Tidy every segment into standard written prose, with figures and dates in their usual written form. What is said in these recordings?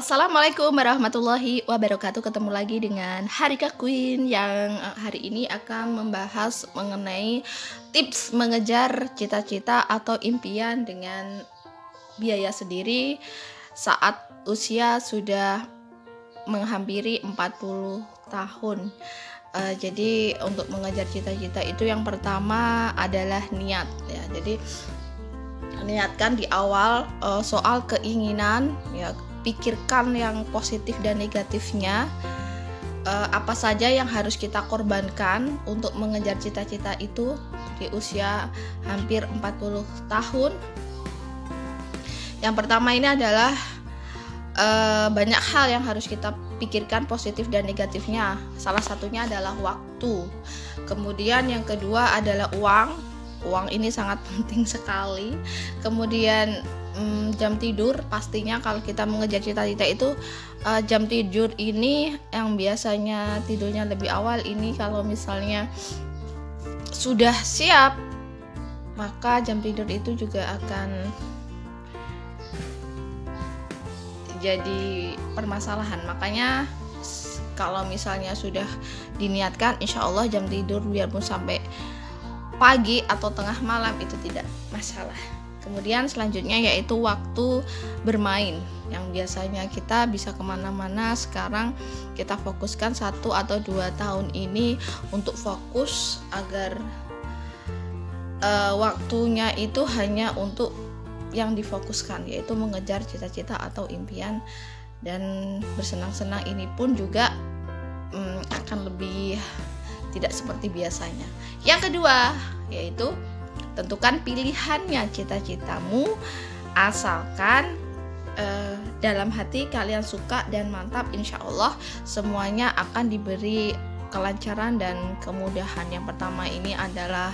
Assalamualaikum warahmatullahi wabarakatuh. Ketemu lagi dengan Harika Queen yang hari ini akan membahas mengenai tips mengejar cita-cita atau impian dengan biaya sendiri saat usia sudah menghampiri 40 tahun. Jadi untuk mengejar cita-cita itu yang pertama adalah niat ya. Jadi niatkan di awal soal keinginan ya, pikirkan yang positif dan negatifnya, apa saja yang harus kita korbankan untuk mengejar cita-cita itu di usia hampir 40 tahun. Yang pertama ini adalah banyak hal yang harus kita pikirkan positif dan negatifnya. Salah satunya adalah waktu. Kemudian yang kedua adalah uang. Uang ini sangat penting sekali. Kemudian jam tidur, pastinya kalau kita mengejar cita-cita itu jam tidur ini yang biasanya tidurnya lebih awal, ini kalau misalnya sudah siap maka jam tidur itu juga akan jadi permasalahan. Makanya kalau misalnya sudah diniatkan, insya Allah jam tidur biarpun sampai pagi atau tengah malam itu tidak masalah. Kemudian selanjutnya yaitu waktu bermain, yang biasanya kita bisa kemana-mana. Sekarang kita fokuskan 1 atau 2 tahun ini untuk fokus agar waktunya itu hanya untuk yang difokuskan, yaitu mengejar cita-cita atau impian. Dan bersenang-senang ini pun juga akan lebih tidak seperti biasanya. Yang kedua yaitu tentukan pilihannya cita-citamu, asalkan dalam hati kalian suka dan mantap, insya Allah semuanya akan diberi kelancaran dan kemudahan. Yang pertama ini adalah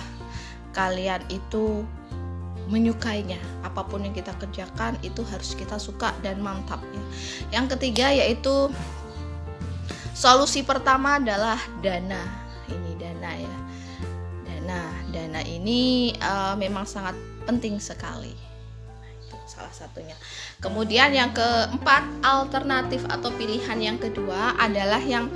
kalian itu menyukainya. Apapun yang kita kerjakan itu harus kita suka dan mantap ya. Yang ketiga yaitu solusi pertama adalah dana. Ini dana ya. Dana ini memang sangat penting sekali. Nah, itu salah satunya. Kemudian yang keempat, alternatif atau pilihan yang kedua adalah yang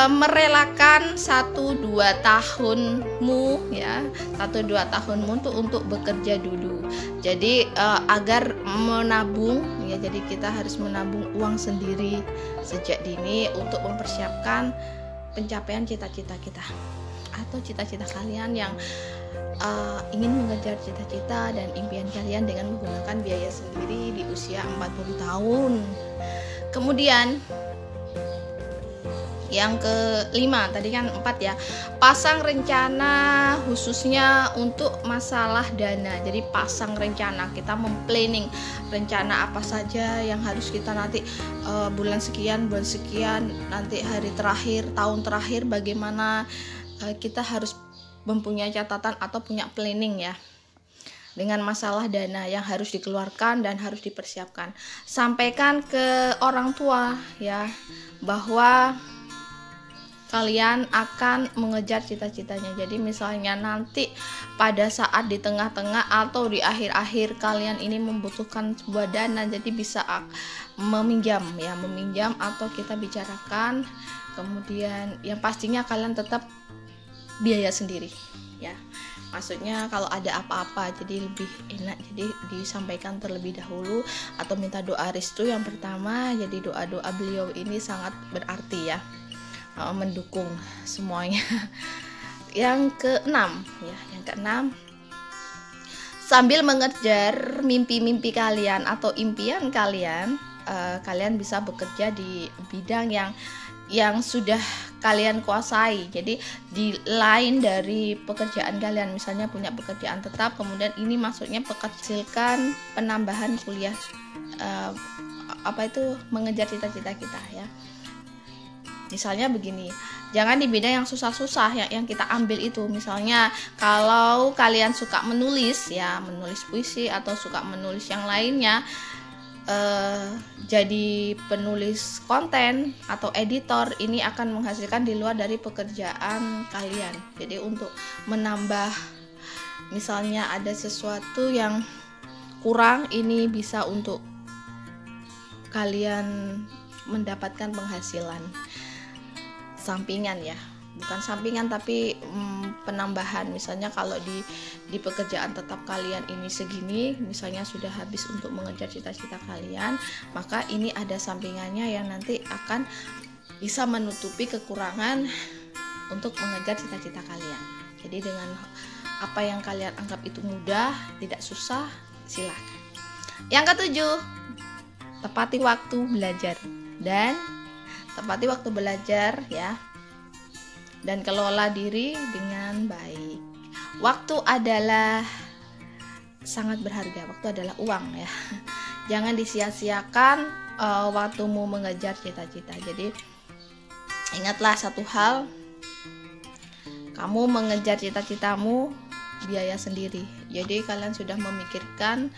merelakan 1-2 tahunmu ya, 1-2 tahunmu untuk bekerja dulu. Jadi agar menabung ya, jadi kita harus menabung uang sendiri sejak dini untuk mempersiapkan pencapaian cita-cita kita atau cita-cita kalian yang ingin mengejar cita-cita dan impian kalian dengan menggunakan biaya sendiri di usia 40 tahun. Kemudian yang kelima, tadi kan 4 ya, pasang rencana khususnya untuk masalah dana. Jadi pasang rencana, kita memplanning rencana apa saja yang harus kita nanti bulan sekian, nanti hari terakhir, tahun terakhir bagaimana. Kita harus mempunyai catatan atau punya planning ya, dengan masalah dana yang harus dikeluarkan dan harus dipersiapkan. Sampaikan ke orang tua ya, bahwa kalian akan mengejar cita-citanya. Jadi misalnya nanti pada saat di tengah-tengah atau di akhir-akhir kalian ini membutuhkan sebuah dana, jadi bisa meminjam atau kita bicarakan. Kemudian yang pastinya kalian tetap biaya sendiri ya. Maksudnya kalau ada apa-apa jadi lebih enak, jadi disampaikan terlebih dahulu atau minta doa restu yang pertama. Jadi doa-doa beliau ini sangat berarti ya, mendukung semuanya. Yang keenam ya, sambil mengejar mimpi-mimpi kalian atau impian kalian, kalian bisa bekerja di bidang yang sudah kalian kuasai. Jadi di lain dari pekerjaan kalian, misalnya punya pekerjaan tetap, kemudian ini maksudnya kecilkan penambahan kuliah, mengejar cita-cita kita ya. Misalnya begini, jangan di bidang yang susah-susah yang kita ambil itu. Misalnya kalau kalian suka menulis ya, menulis puisi atau suka menulis yang lainnya, jadi penulis konten atau editor, ini akan menghasilkan di luar dari pekerjaan kalian. Jadi untuk menambah, misalnya ada sesuatu yang kurang, ini bisa untuk kalian mendapatkan penghasilan sampingan ya, bukan sampingan tapi penambahan. Misalnya kalau di pekerjaan tetap kalian ini segini, misalnya sudah habis untuk mengejar cita-cita kalian, maka ini ada sampingannya yang nanti akan bisa menutupi kekurangan untuk mengejar cita-cita kalian. Jadi dengan apa yang kalian anggap itu mudah, tidak susah, silakan. Yang ketujuh, tepati waktu belajar dan tepati waktu belajar ya, dan kelola diri dengan baik. Waktu adalah sangat berharga, waktu adalah uang ya. Jangan disia-siakan waktumu mengejar cita-cita. Jadi ingatlah satu hal, kamu mengejar cita-citamu biaya sendiri. Jadi kalian sudah memikirkan,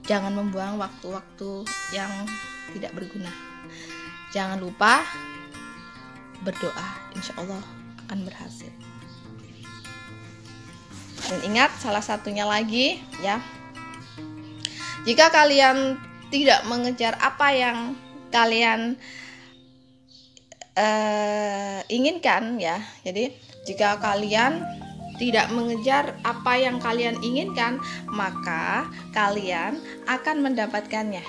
jangan membuang waktu-waktu yang tidak berguna. Jangan lupa berdoa, insya Allah akan berhasil. Dan ingat salah satunya lagi ya, jika kalian tidak mengejar apa yang kalian inginkan ya, jadi jika kalian tidak mengejar apa yang kalian inginkan, maka kalian akan mendapatkannya.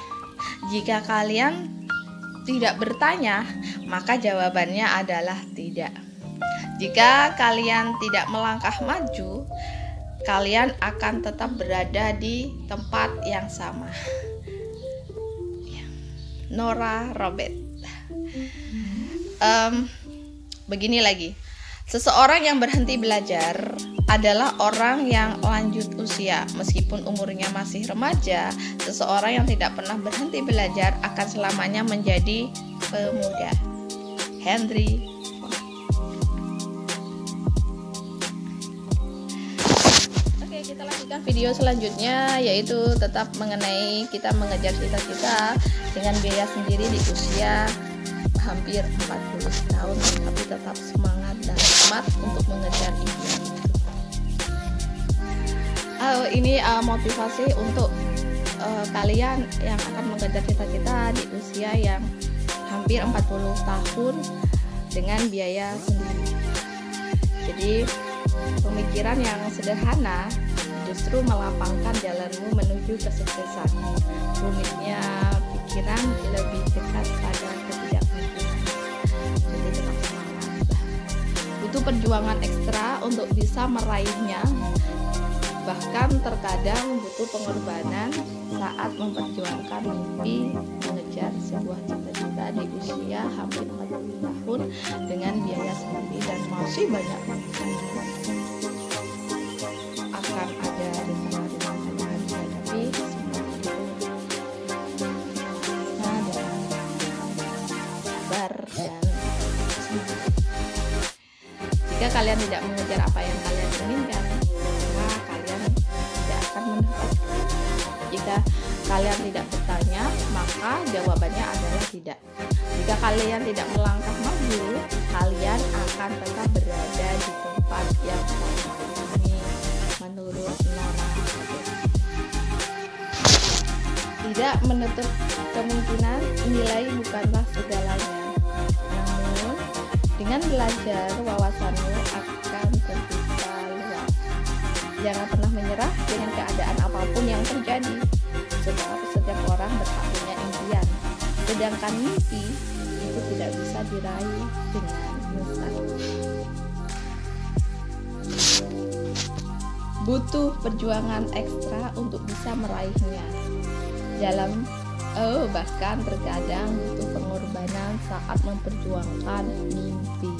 Jika kalian tidak bertanya, maka jawabannya adalah tidak. Jika kalian tidak melangkah maju, kalian akan tetap berada di tempat yang sama. Nora Robert. Begini lagi, seseorang yang berhenti belajar adalah orang yang lanjut usia. Meskipun umurnya masih remaja, seseorang yang tidak pernah berhenti belajar akan selamanya menjadi pemuda. Henry Ford. Oke, kita lanjutkan video selanjutnya, yaitu tetap mengenai kita mengejar cita-cita dengan biaya sendiri di usia hampir 40 tahun, tapi tetap semangat dan semangat untuk mengejar impian itu. Ini motivasi untuk kalian yang akan mengejar cita-cita di usia yang hampir 40 tahun dengan biaya sendiri. Jadi pemikiran yang sederhana justru melapangkan jalanmu menuju kesuksesan. Rumitnya pikiran lebih dekat pada ketidakmungkinan. Jadi tetap semangat. Butuh perjuangan ekstra untuk bisa meraihnya. Bahkan terkadang butuh pengorbanan saat memperjuangkan mimpi mengejar sebuah cita-cita di usia hampir 40 tahun dengan biaya sendiri, dan masih banyak akan ada rintangan-rintangan yang dihadapi. Semua itu dengan sabar dan jika kalian tidak mengejar apa yang kalian inginkan, maka kalian tidak akan mendapatkan. Jika kalian tidak bertanya, maka jawabannya adalah tidak. Jika kalian tidak melangkah maju, kalian akan tetap berada di tempat yang sama. Ini menurut Nora. Tidak menutup kemungkinan nilai bukanlah segalanya. Namun, dengan belajar, wawasanmu akan terbuka luas. Jangan pernah menyerah dengan keadaan apapun yang terjadi, sebab setiap orang berhak punya impian. Sedangkan mimpi itu tidak bisa diraih dengan mustahil. Butuh perjuangan ekstra untuk bisa meraihnya. Bahkan terkadang butuh pengorbanan saat memperjuangkan mimpi.